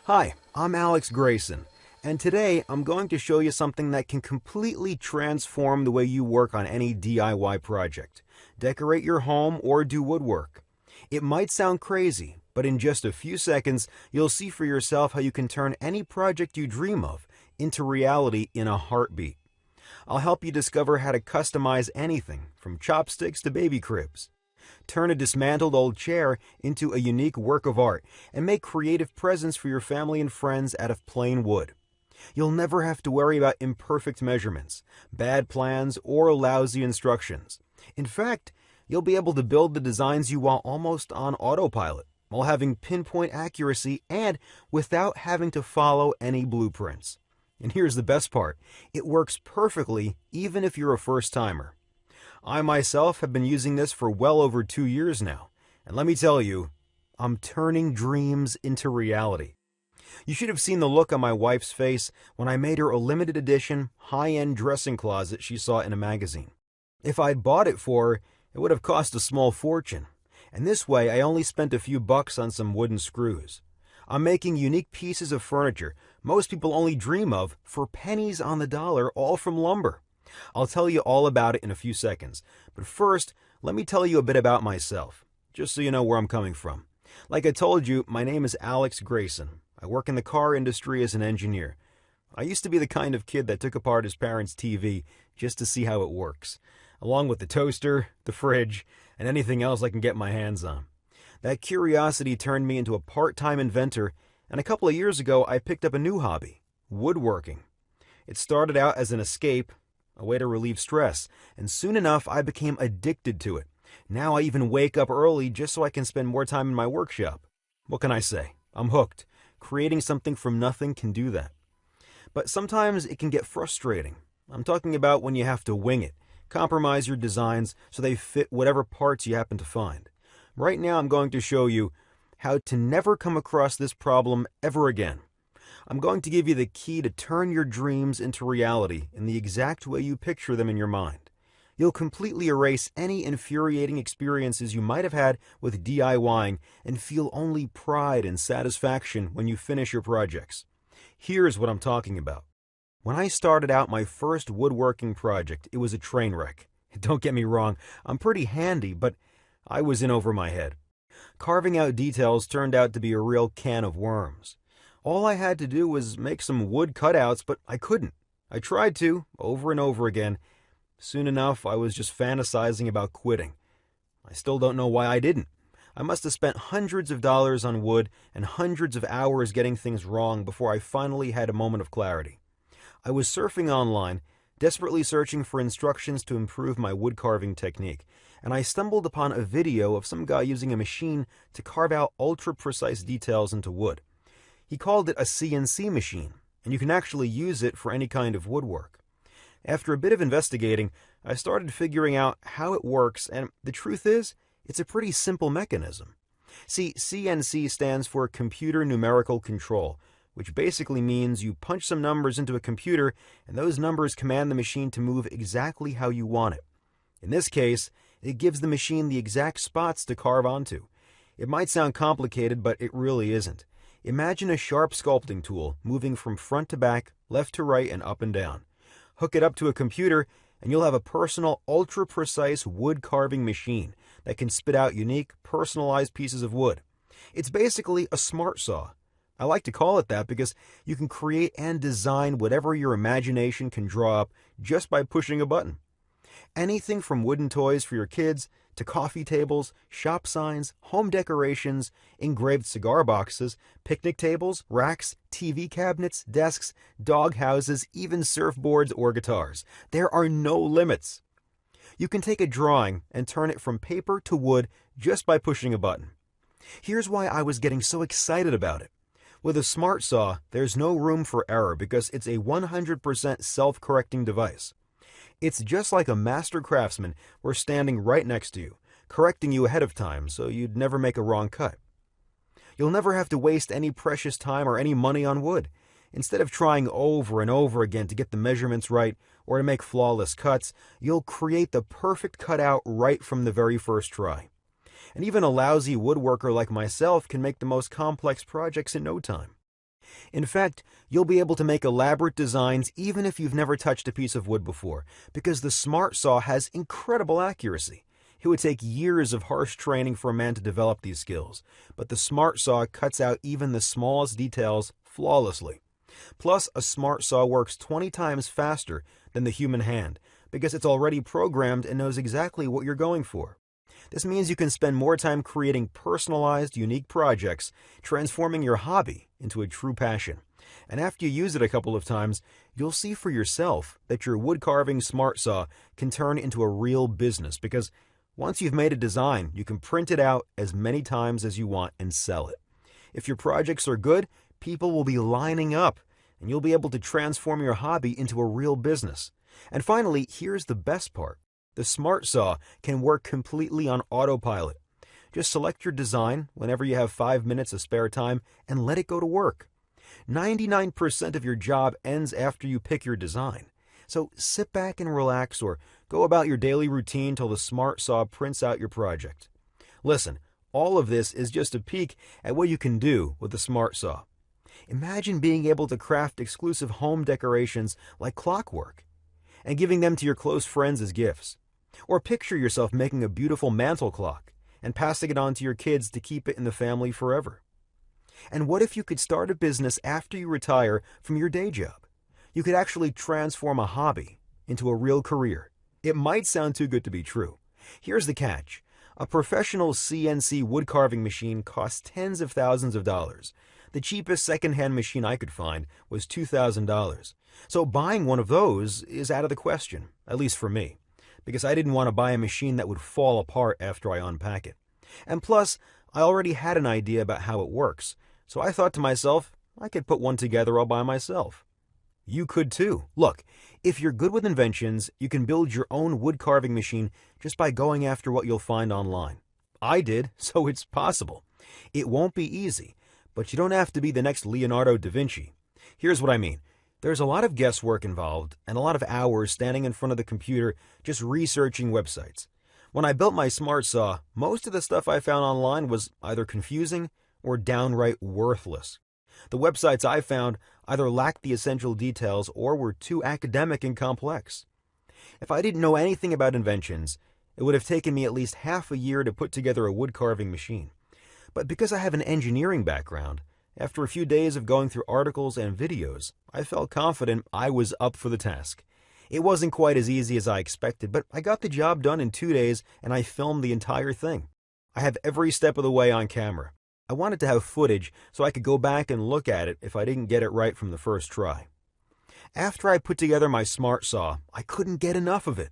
Hi, I'm Alex Grayson, and today I'm going to show you something that can completely transform the way you work on any DIY project. Decorate your home or do woodwork. It might sound crazy, but in just a few seconds, you'll see for yourself how you can turn any project you dream of into reality in a heartbeat. I'll help you discover how to customize anything from chopsticks to baby cribs. Turn a dismantled old chair into a unique work of art and make creative presents for your family and friends out of plain wood. You'll never have to worry about imperfect measurements, bad plans, or lousy instructions. In fact, you'll be able to build the designs you want almost on autopilot, while having pinpoint accuracy and without having to follow any blueprints. And here's the best part, it works perfectly even if you're a first-timer. I myself have been using this for well over 2 years now, and let me tell you, I'm turning dreams into reality. You should have seen the look on my wife's face when I made her a limited edition, high-end dressing closet she saw in a magazine. If I'd bought it for her, it would have cost a small fortune, and this way I only spent a few bucks on some wooden screws. I'm making unique pieces of furniture most people only dream of for pennies on the dollar, all from lumber. I'll tell you all about it in a few seconds, but first, let me tell you a bit about myself, just so you know where I'm coming from. Like I told you, my name is Alex Grayson. I work in the car industry as an engineer. I used to be the kind of kid that took apart his parents' TV just to see how it works, along with the toaster, the fridge, and anything else I can get my hands on. That curiosity turned me into a part-time inventor, and a couple of years ago I picked up a new hobby, woodworking. It started out as an escape, a way to relieve stress, and soon enough I became addicted to it. Now I even wake up early just so I can spend more time in my workshop. What can I say? I'm hooked. Creating something from nothing can do that. But sometimes it can get frustrating. I'm talking about when you have to wing it, compromise your designs so they fit whatever parts you happen to find. Right now I'm going to show you how to never come across this problem ever again. I'm going to give you the key to turn your dreams into reality in the exact way you picture them in your mind. You'll completely erase any infuriating experiences you might have had with DIYing and feel only pride and satisfaction when you finish your projects. Here's what I'm talking about. When I started out my first woodworking project, it was a train wreck. Don't get me wrong, I'm pretty handy, but I was in over my head. Carving out details turned out to be a real can of worms. All I had to do was make some wood cutouts, but I couldn't. I tried to, over and over again. Soon enough, I was just fantasizing about quitting. I still don't know why I didn't. I must have spent hundreds of dollars on wood and hundreds of hours getting things wrong before I finally had a moment of clarity. I was surfing online, desperately searching for instructions to improve my wood carving technique, and I stumbled upon a video of some guy using a machine to carve out ultra-precise details into wood. He called it a CNC machine, and you can actually use it for any kind of woodwork. After a bit of investigating, I started figuring out how it works, and the truth is, it's a pretty simple mechanism. See, CNC stands for Computer Numerical Control, which basically means you punch some numbers into a computer, and those numbers command the machine to move exactly how you want it. In this case, it gives the machine the exact spots to carve onto. It might sound complicated, but it really isn't. Imagine a sharp sculpting tool moving from front to back, left to right, and up and down. Hook it up to a computer, and you'll have a personal, ultra-precise wood carving machine that can spit out unique, personalized pieces of wood. It's basically a smart saw. I like to call it that because you can create and design whatever your imagination can draw up just by pushing a button. Anything from wooden toys for your kids to coffee tables, shop signs, home decorations, engraved cigar boxes, picnic tables, racks, TV cabinets, desks, dog houses, even surfboards or guitars. There are no limits. You can take a drawing and turn it from paper to wood just by pushing a button. Here's why I was getting so excited about it. With a smart saw, there's no room for error because it's a 100% self-correcting device. It's just like a master craftsman were standing right next to you, correcting you ahead of time so you'd never make a wrong cut. You'll never have to waste any precious time or any money on wood. Instead of trying over and over again to get the measurements right or to make flawless cuts, you'll create the perfect cutout right from the very first try. And even a lousy woodworker like myself can make the most complex projects in no time. In fact, you'll be able to make elaborate designs even if you've never touched a piece of wood before, because the Smart Saw has incredible accuracy. It would take years of harsh training for a man to develop these skills, but the Smart Saw cuts out even the smallest details flawlessly. Plus, a Smart Saw works 20 times faster than the human hand, because it's already programmed and knows exactly what you're going for. This means you can spend more time creating personalized, unique projects, transforming your hobby into a true passion. And after you use it a couple of times, you'll see for yourself that your wood carving Smart Saw can turn into a real business, because once you've made a design, you can print it out as many times as you want and sell it. If your projects are good, people will be lining up, and you'll be able to transform your hobby into a real business. And finally, here's the best part. The Smart Saw can work completely on autopilot. Just select your design whenever you have 5 minutes of spare time and let it go to work. 99% of your job ends after you pick your design. So sit back and relax, or go about your daily routine till the Smart Saw prints out your project. Listen, all of this is just a peek at what you can do with the Smart Saw. Imagine being able to craft exclusive home decorations like clockwork and giving them to your close friends as gifts. Or picture yourself making a beautiful mantel clock and passing it on to your kids to keep it in the family forever. And what if you could start a business after you retire from your day job? You could actually transform a hobby into a real career. It might sound too good to be true. Here's the catch. A professional CNC wood carving machine costs tens of thousands of dollars. The cheapest second-hand machine I could find was $2,000. So buying one of those is out of the question, at least for me, because I didn't want to buy a machine that would fall apart after I unpack it. And plus, I already had an idea about how it works, so I thought to myself, I could put one together all by myself. You could too. Look, if you're good with inventions, you can build your own wood carving machine just by going after what you'll find online. I did, so it's possible. It won't be easy, but you don't have to be the next Leonardo da Vinci. Here's what I mean. There's a lot of guesswork involved and a lot of hours standing in front of the computer just researching websites. When I built my Smart Saw, most of the stuff I found online was either confusing or downright worthless. The websites I found either lacked the essential details or were too academic and complex. If I didn't know anything about inventions, it would have taken me at least half a year to put together a wood carving machine. But because I have an engineering background, after a few days of going through articles and videos, I felt confident I was up for the task. It wasn't quite as easy as I expected, but I got the job done in 2 days and I filmed the entire thing. I have every step of the way on camera. I wanted to have footage so I could go back and look at it if I didn't get it right from the first try. After I put together my Smart Saw, I couldn't get enough of it.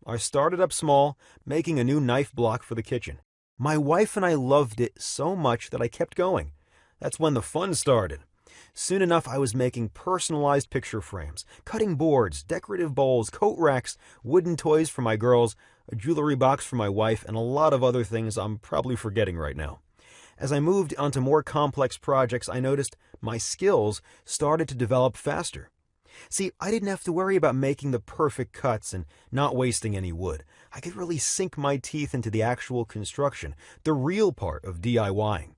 I started up small, making a new knife block for the kitchen. My wife and I loved it so much that I kept going. That's when the fun started. Soon enough, I was making personalized picture frames, cutting boards, decorative bowls, coat racks, wooden toys for my girls, a jewelry box for my wife, and a lot of other things I'm probably forgetting right now. As I moved onto more complex projects, I noticed my skills started to develop faster. See, I didn't have to worry about making the perfect cuts and not wasting any wood. I could really sink my teeth into the actual construction, the real part of DIYing.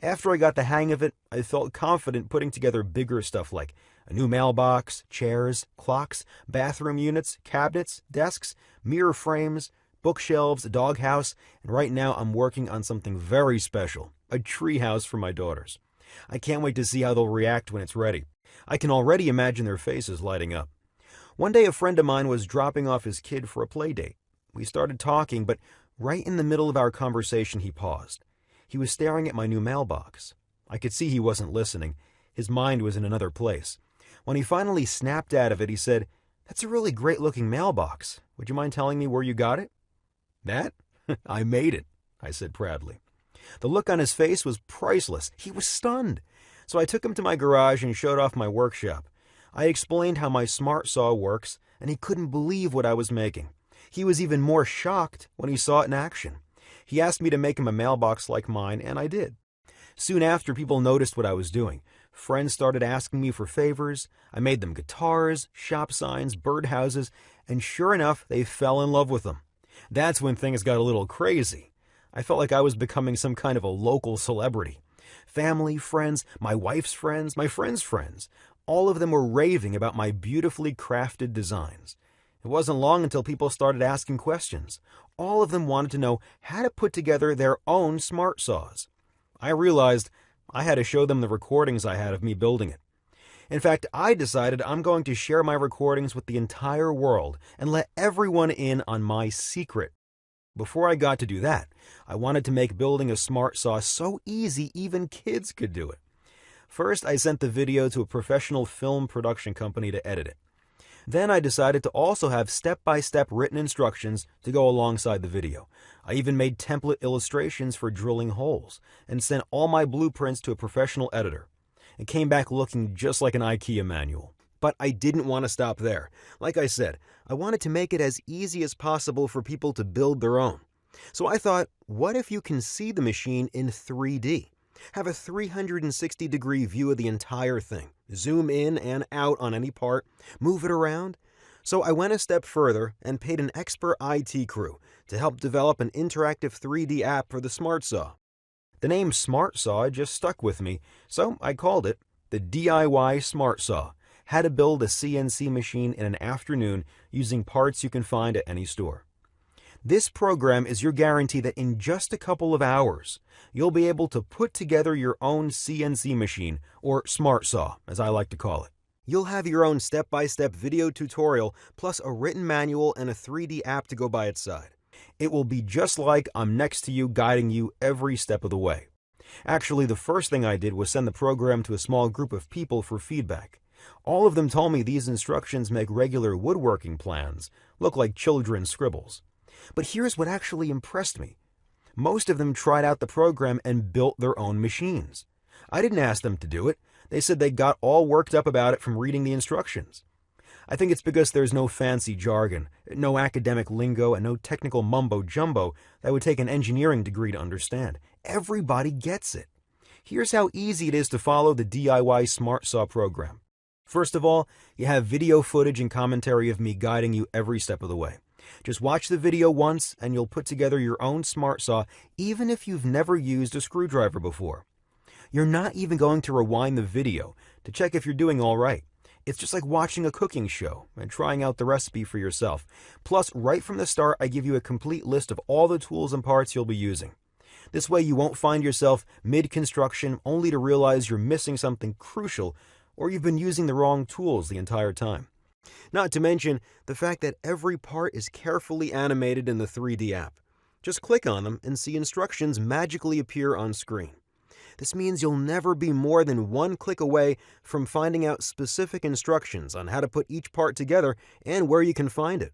After I got the hang of it, I felt confident putting together bigger stuff like a new mailbox, chairs, clocks, bathroom units, cabinets, desks, mirror frames, bookshelves, a doghouse, and right now I'm working on something very special, a treehouse for my daughters. I can't wait to see how they'll react when it's ready. I can already imagine their faces lighting up. One day a friend of mine was dropping off his kid for a play date. We started talking, but right in the middle of our conversation he paused. He was staring at my new mailbox. I could see he wasn't listening. His mind was in another place. When he finally snapped out of it, he said, "That's a really great-looking mailbox. Would you mind telling me where you got it?" "That? I made it," I said proudly. The look on his face was priceless. He was stunned. So I took him to my garage and showed off my workshop. I explained how my Smart Saw works, and he couldn't believe what I was making. He was even more shocked when he saw it in action. He asked me to make him a mailbox like mine, and I did. Soon after, people noticed what I was doing. Friends started asking me for favors. I made them guitars, shop signs, birdhouses, and sure enough, they fell in love with them. That's when things got a little crazy. I felt like I was becoming some kind of a local celebrity. Family, friends, my wife's friends, my friends' friends, all of them were raving about my beautifully crafted designs. It wasn't long until people started asking questions. All of them wanted to know how to put together their own smart saws. I realized I had to show them the recordings I had of me building it. In fact, I decided I'm going to share my recordings with the entire world and let everyone in on my secret. Before I got to do that, I wanted to make building a smart saw so easy even kids could do it. First, I sent the video to a professional film production company to edit it. Then I decided to also have step-by-step written instructions to go alongside the video. I even made template illustrations for drilling holes and sent all my blueprints to a professional editor. It came back looking just like an IKEA manual. But I didn't want to stop there. Like I said, I wanted to make it as easy as possible for people to build their own. So I thought, what if you can see the machine in 3D? Have a 360-degree view of the entire thing. Zoom in and out on any part, move it around. So I went a step further and paid an expert IT crew to help develop an interactive 3D app for the Smart Saw. The name Smart Saw just stuck with me, so I called it the DIY Smart Saw. How to build a CNC machine in an afternoon using parts you can find at any store. This program is your guarantee that in just a couple of hours, you'll be able to put together your own CNC machine, or smart saw, as I like to call it. You'll have your own step-by-step video tutorial, plus a written manual and a 3D app to go by its side. It will be just like I'm next to you, guiding you every step of the way. Actually, the first thing I did was send the program to a small group of people for feedback. All of them told me these instructions make regular woodworking plans look like children's scribbles. But here's what actually impressed me. Most of them tried out the program and built their own machines. I didn't ask them to do it. They said they got all worked up about it from reading the instructions. I think it's because there's no fancy jargon, no academic lingo, and no technical mumbo-jumbo that would take an engineering degree to understand. Everybody gets it. Here's how easy it is to follow the DIY Smart Saw program. First of all, you have video footage and commentary of me guiding you every step of the way. Just watch the video once and you'll put together your own smart saw even if you've never used a screwdriver before. You're not even going to rewind the video to check if you're doing all right. It's just like watching a cooking show and trying out the recipe for yourself. Plus, right from the start, I give you a complete list of all the tools and parts you'll be using. This way you won't find yourself mid-construction only to realize you're missing something crucial or you've been using the wrong tools the entire time. Not to mention the fact that every part is carefully animated in the 3D app. Just click on them and see instructions magically appear on screen. This means you'll never be more than one click away from finding out specific instructions on how to put each part together and where you can find it.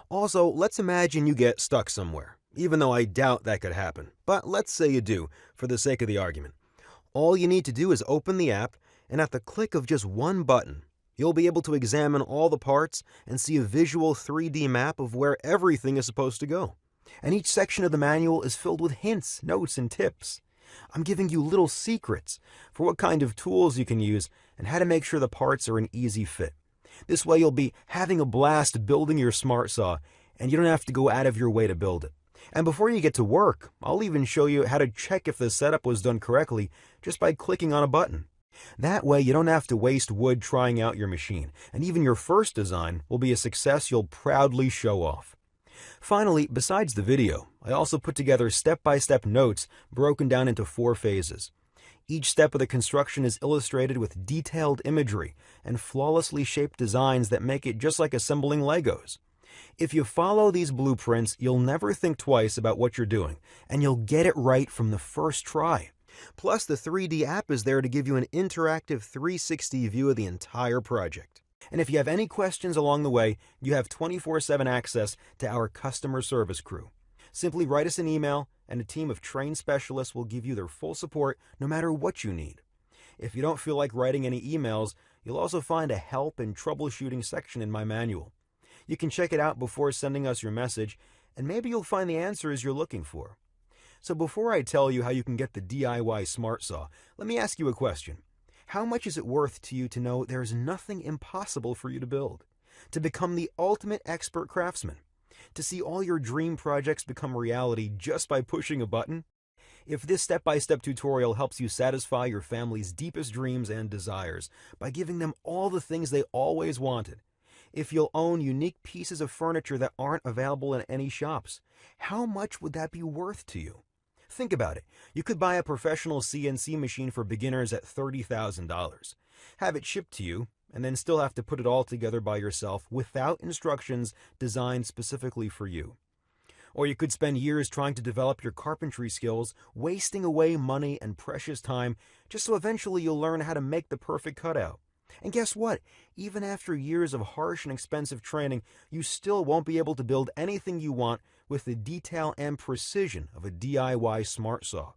Also, let's imagine you get stuck somewhere, even though I doubt that could happen. But let's say you do, for the sake of the argument. All you need to do is open the app, and at the click of just one button, you'll be able to examine all the parts and see a visual 3D map of where everything is supposed to go. And each section of the manual is filled with hints, notes, and tips. I'm giving you little secrets for what kind of tools you can use and how to make sure the parts are an easy fit. This way you'll be having a blast building your smart saw, and you don't have to go out of your way to build it. And before you get to work, I'll even show you how to check if the setup was done correctly just by clicking on a button. That way you don't have to waste wood trying out your machine, and even your first design will be a success you'll proudly show off. Finally, besides the video, I also put together step-by-step notes broken down into 4 phases. Each step of the construction is illustrated with detailed imagery and flawlessly shaped designs that make it just like assembling Legos. If you follow these blueprints, you'll never think twice about what you're doing, and you'll get it right from the first try. Plus, the 3D app is there to give you an interactive 360 view of the entire project. And if you have any questions along the way, you have 24/7 access to our customer service crew. Simply write us an email, and a team of trained specialists will give you their full support no matter what you need. If you don't feel like writing any emails, you'll also find a help and troubleshooting section in my manual. You can check it out before sending us your message, and maybe you'll find the answers you're looking for. So before I tell you how you can get the DIY Smart Saw, let me ask you a question. How much is it worth to you to know there is nothing impossible for you to build? To become the ultimate expert craftsman? To see all your dream projects become reality just by pushing a button? If this step-by-step tutorial helps you satisfy your family's deepest dreams and desires by giving them all the things they always wanted, if you'll own unique pieces of furniture that aren't available in any shops, how much would that be worth to you? Think about it. You could buy a professional CNC machine for beginners at $30,000, have it shipped to you, and then still have to put it all together by yourself without instructions designed specifically for you. Or you could spend years trying to develop your carpentry skills, wasting away money and precious time just so eventually you'll learn how to make the perfect cutout. And guess what? Even after years of harsh and expensive training, you still won't be able to build anything you want with the detail and precision of a DIY smart saw.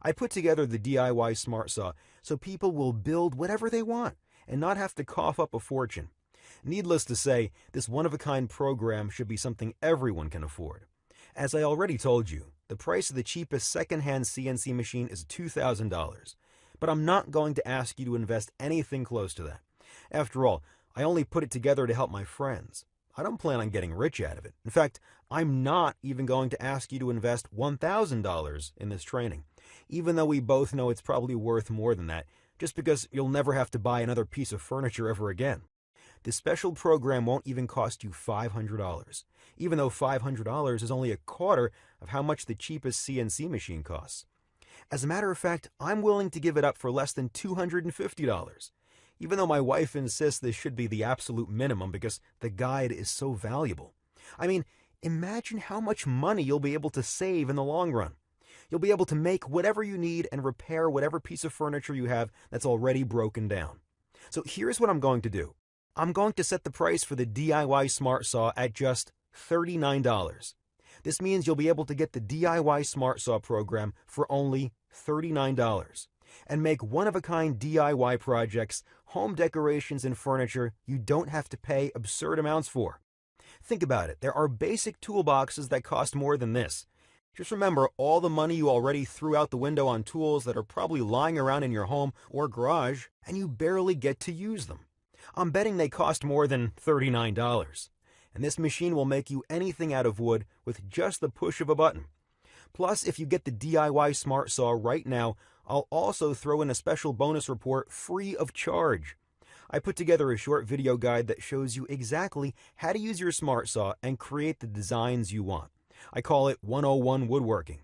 I put together the DIY smart saw so people will build whatever they want and not have to cough up a fortune. Needless to say, this one-of-a-kind program should be something everyone can afford. As I already told you, the price of the cheapest second-hand CNC machine is $2,000. But I'm not going to ask you to invest anything close to that. After all, I only put it together to help my friends. I don't plan on getting rich out of it. In fact, I'm not even going to ask you to invest $1,000 in this training, even though we both know it's probably worth more than that, just because you'll never have to buy another piece of furniture ever again. This special program won't even cost you $500, even though $500 is only a quarter of how much the cheapest CNC machine costs. As a matter of fact, I'm willing to give it up for less than $250, even though my wife insists this should be the absolute minimum because the guide is so valuable. I mean, imagine how much money you'll be able to save in the long run. You'll be able to make whatever you need and repair whatever piece of furniture you have that's already broken down. So here's what I'm going to do. I'm going to set the price for the DIY Smart Saw at just $39. This means you'll be able to get the DIY Smart Saw program for only $39 and make one-of-a-kind DIY projects, home decorations, and furniture you don't have to pay absurd amounts for. Think about it. There are basic toolboxes that cost more than this. Just remember all the money you already threw out the window on tools that are probably lying around in your home or garage, and you barely get to use them. I'm betting they cost more than $39. And this machine will make you anything out of wood with just the push of a button. Plus, if you get the DIY Smart Saw right now, I'll also throw in a special bonus report free of charge. I put together a short video guide that shows you exactly how to use your Smart Saw and create the designs you want. I call it 101 Woodworking.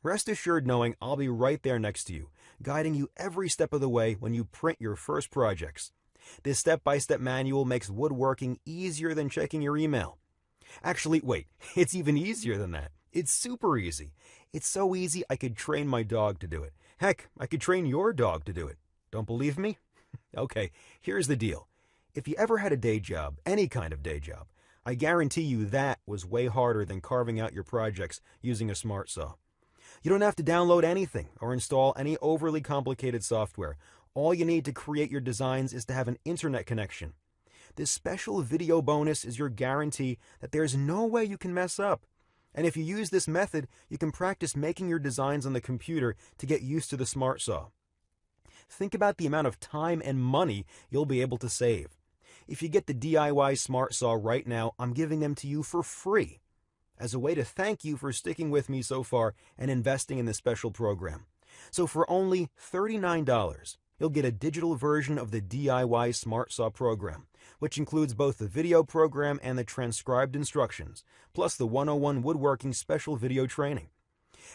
Rest assured knowing I'll be right there next to you, guiding you every step of the way when you print your first projects. This step-by-step manual makes woodworking easier than checking your email. Actually, wait, it's even easier than that. It's super easy. It's so easy I could train my dog to do it. Heck, I could train your dog to do it. Don't believe me? Okay, here's the deal. If you ever had a day job, any kind of day job, I guarantee you that was way harder than carving out your projects using a smart saw. You don't have to download anything or install any overly complicated software. All you need to create your designs is to have an internet connection. This special video bonus is your guarantee that there's no way you can mess up. And if you use this method, you can practice making your designs on the computer to get used to the smart saw. Think about the amount of time and money you'll be able to save. If you get the DIY Smart Saw right now, I'm giving them to you for free as a way to thank you for sticking with me so far and investing in this special program. So for only $39, you'll get a digital version of the DIY Smart Saw program, which includes both the video program and the transcribed instructions, plus the 101 Woodworking special video training.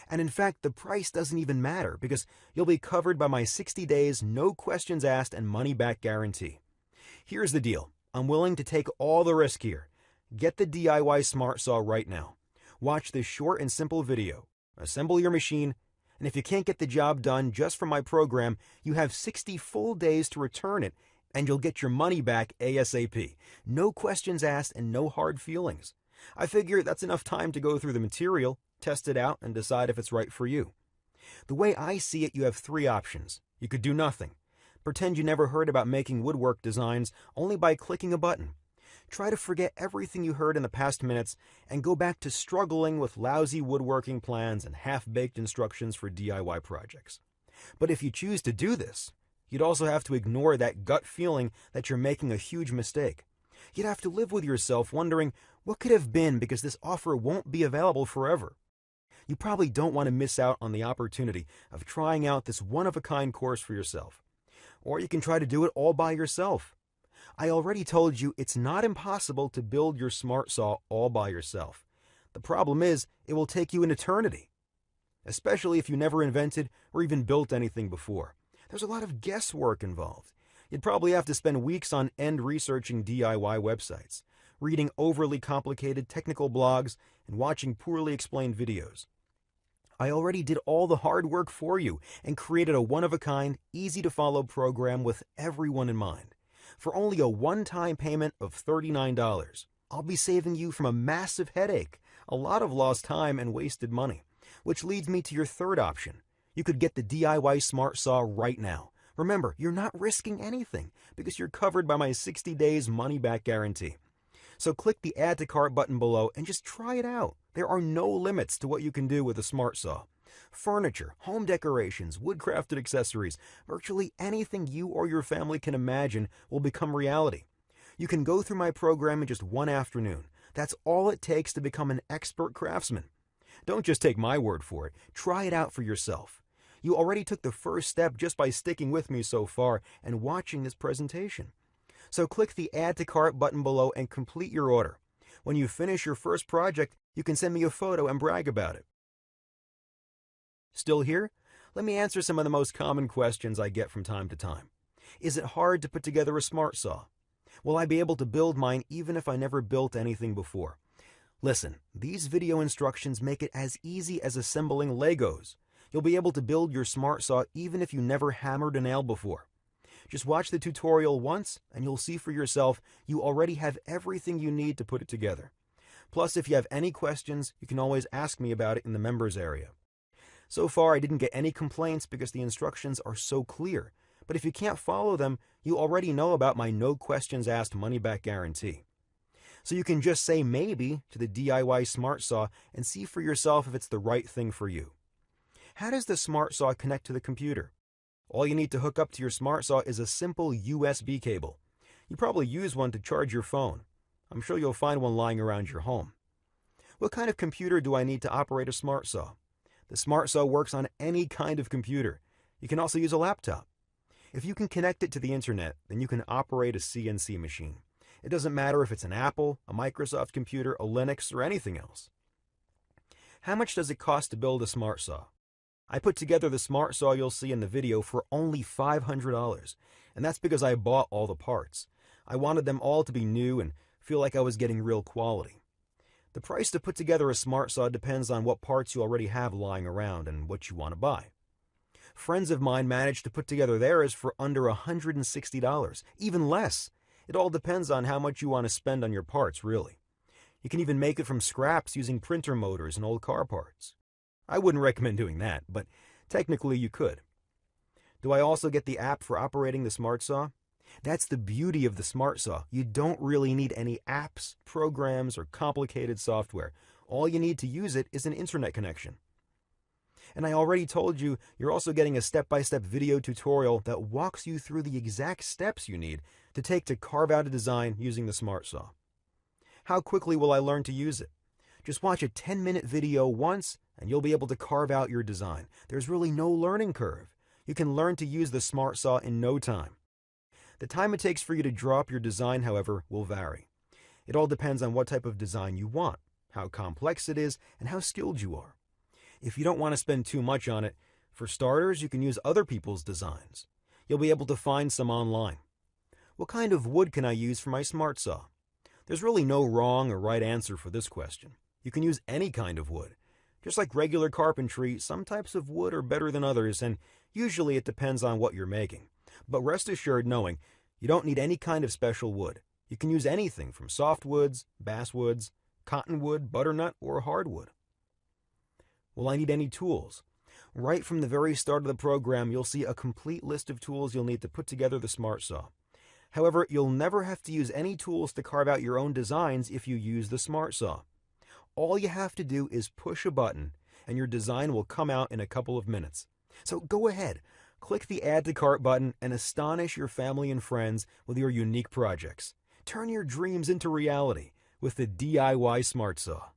And in fact, the price doesn't even matter because you'll be covered by my 60 days, no questions asked, and money-back guarantee. Here's the deal. I'm willing to take all the risk here. Get the DIY Smart Saw right now. Watch this short and simple video. Assemble your machine. And if you can't get the job done just from my program, you have 60 full days to return it, and you'll get your money back ASAP. No questions asked and no hard feelings. I figure that's enough time to go through the material, test it out, and decide if it's right for you. The way I see it, you have three options. You could do nothing. Pretend you never heard about making woodwork designs only by clicking a button. Try to forget everything you heard in the past minutes and go back to struggling with lousy woodworking plans and half-baked instructions for DIY projects. But if you choose to do this, you'd also have to ignore that gut feeling that you're making a huge mistake. You'd have to live with yourself wondering what could have been because this offer won't be available forever. You probably don't want to miss out on the opportunity of trying out this one-of-a-kind course for yourself. Or you can try to do it all by yourself. I already told you it's not impossible to build your smart saw all by yourself. The problem is, it will take you an eternity, especially if you never invented or even built anything before. There's a lot of guesswork involved. You'd probably have to spend weeks on end researching DIY websites, reading overly complicated technical blogs, and watching poorly explained videos. I already did all the hard work for you and created a one-of-a-kind, easy-to-follow program with everyone in mind. For only a one-time payment of $39, I'll be saving you from a massive headache, a lot of lost time and wasted money. Which leads me to your third option. You could get the DIY Smart Saw right now. Remember, you're not risking anything because you're covered by my 60 days money-back guarantee. So click the Add to Cart button below and just try it out. There are no limits to what you can do with a Smart Saw. Furniture, home decorations, wood-crafted accessories, virtually anything you or your family can imagine will become reality. You can go through my program in just one afternoon. That's all it takes to become an expert craftsman. Don't just take my word for it. Try it out for yourself. You already took the first step just by sticking with me so far and watching this presentation. So click the Add to Cart button below and complete your order. When you finish your first project, you can send me a photo and brag about it. Still here? Let me answer some of the most common questions I get from time to time. Is it hard to put together a smart saw? Will I be able to build mine even if I never built anything before? Listen, these video instructions make it as easy as assembling Legos. You'll be able to build your smart saw even if you never hammered a nail before. Just watch the tutorial once and you'll see for yourself you already have everything you need to put it together. Plus, if you have any questions, you can always ask me about it in the members area. So far, I didn't get any complaints because the instructions are so clear. But if you can't follow them, you already know about my no questions asked money-back guarantee. So you can just say maybe to the DIY Smart Saw and see for yourself if it's the right thing for you. How does the Smart Saw connect to the computer? All you need to hook up to your Smart Saw is a simple USB cable. You probably use one to charge your phone. I'm sure you'll find one lying around your home. What kind of computer do I need to operate a Smart Saw? The Smart Saw works on any kind of computer. You can also use a laptop. If you can connect it to the internet, then you can operate a CNC machine. It doesn't matter if it's an Apple, a Microsoft computer, a Linux, or anything else. How much does it cost to build a Smart Saw? I put together the Smart Saw you'll see in the video for only $500, and that's because I bought all the parts. I wanted them all to be new and feel like I was getting real quality. The price to put together a Smart Saw depends on what parts you already have lying around and what you want to buy. Friends of mine managed to put together theirs for under $160, even less. It all depends on how much you want to spend on your parts, really. You can even make it from scraps using printer motors and old car parts. I wouldn't recommend doing that, but technically you could. Do I also get the app for operating the Smart Saw? That's the beauty of the Smart Saw. You don't really need any apps, programs, or complicated software. All you need to use it is an internet connection. And I already told you, you're also getting a step-by-step video tutorial that walks you through the exact steps you need to take to carve out a design using the Smart Saw. How quickly will I learn to use it? Just watch a 10-minute video once and you'll be able to carve out your design. There's really no learning curve. You can learn to use the Smart Saw in no time. The time it takes for you to draw up your design, however, will vary. It all depends on what type of design you want, how complex it is, and how skilled you are. If you don't want to spend too much on it, for starters, you can use other people's designs. You'll be able to find some online. What kind of wood can I use for my Smart Saw? There's really no wrong or right answer for this question. You can use any kind of wood. Just like regular carpentry, some types of wood are better than others, and usually it depends on what you're making. But rest assured knowing you don't need any kind of special wood. You can use anything from softwoods, basswoods, cottonwood, butternut, or hardwood. Will I need any tools? Right from the very start of the program, you'll see a complete list of tools you'll need to put together the Smart Saw. However, you'll never have to use any tools to carve out your own designs if you use the Smart Saw. All you have to do is push a button, and your design will come out in a couple of minutes. So go ahead, click the Add to Cart button and astonish your family and friends with your unique projects. Turn your dreams into reality with the DIY Smart Saw.